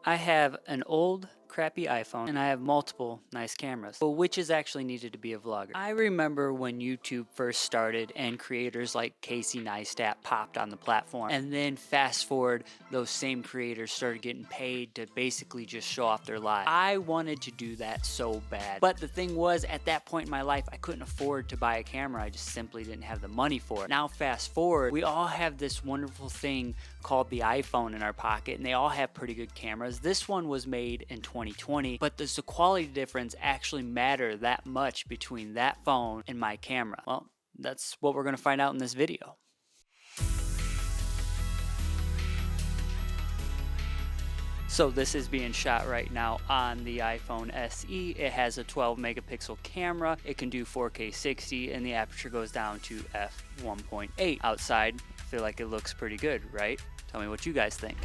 I have an old crappy iPhone and I have multiple nice cameras. But which is actually needed to be a vlogger? I remember when YouTube first started and creators like Casey Neistat popped on the platform. And then fast forward, those same creators started getting paid to basically just show off their lives. I wanted to do that so bad. But the thing was, at that point in my life, I couldn't afford to buy a camera. I just simply didn't have the money for it. Now fast forward, we all have this wonderful thing called the iPhone in our pocket, and they all have pretty good cameras. This one was made in 2020, but does the quality difference actually matter that much between that phone and my camera? Well, that's what we're going to find out in this video. So this is being shot right now on the iPhone SE. It has a 12 megapixel camera. It can do 4K 60 and the aperture goes down to f1.8. Outside, I feel like it looks pretty good, right? Tell me what you guys think.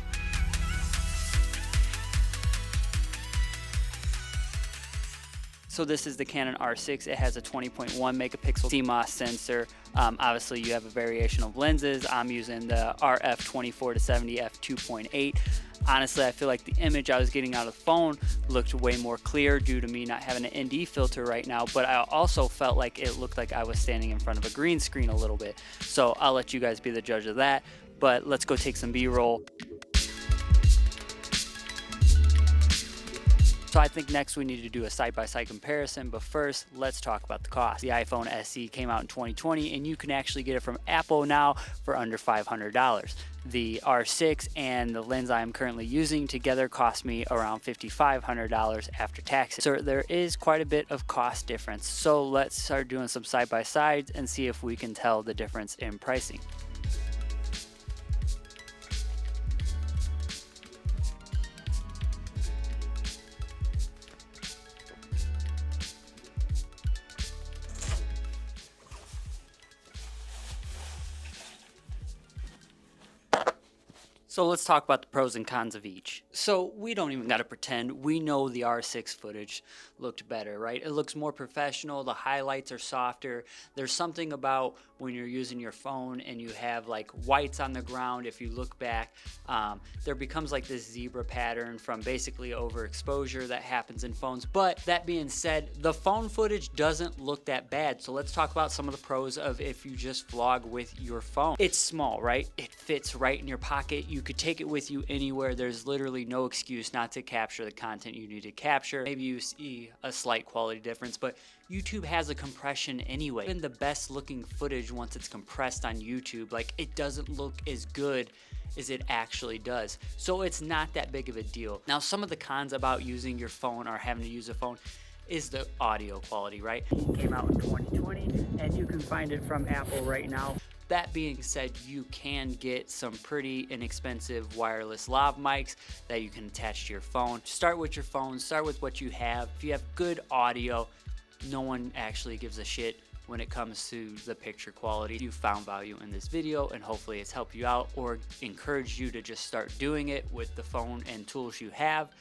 So this is the Canon R6. It has a 20.1 megapixel CMOS sensor. Obviously you have a variation of lenses. I'm using the RF 24 to 70 f2.8. Honestly, I feel like the image I was getting out of the phone looked way more clear due to me not having an ND filter right now, but I also felt like it looked like I was standing in front of a green screen a little bit. So I'll let you guys be the judge of that, but let's go take some B-roll. So I think next we need to do a side-by-side comparison, but first let's talk about the cost. The iPhone SE came out in 2020 and you can actually get it from Apple now for under $500. The R6 and the lens I'm currently using together cost me around $5,500 after taxes. So there is quite a bit of cost difference. So let's start doing some side-by-sides and see if we can tell the difference in pricing. So let's talk about the pros and cons of each. So we don't even gotta pretend, we know the R6 footage looked better, right? It looks more professional, the highlights are softer. There's something about when you're using your phone and you have like whites on the ground, if you look back, there becomes like this zebra pattern from basically overexposure that happens in phones. But that being said, the phone footage doesn't look that bad. So let's talk about some of the pros of if you just vlog with your phone. It's small, right? It fits right in your pocket. You could take it with you anywhere. There's literally no excuse not to capture the content you need to capture. Maybe you see a slight quality difference, but YouTube has a compression anyway. Even the best looking footage, once it's compressed on YouTube, like it doesn't look as good as it actually does. So it's not that big of a deal. Now, some of the cons about using your phone or having to use a phone is the audio quality, right? It came out in 2020 and you can find it from Apple right now. That being said, you can get some pretty inexpensive wireless lav mics that you can attach to your phone. Start with your phone, start with what you have. If you have good audio, no one actually gives a shit when it comes to the picture quality. You found value in this video and hopefully it's helped you out or encouraged you to just start doing it with the phone and tools you have.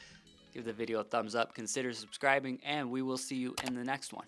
Give the video a thumbs up, consider subscribing, and we will see you in the next one.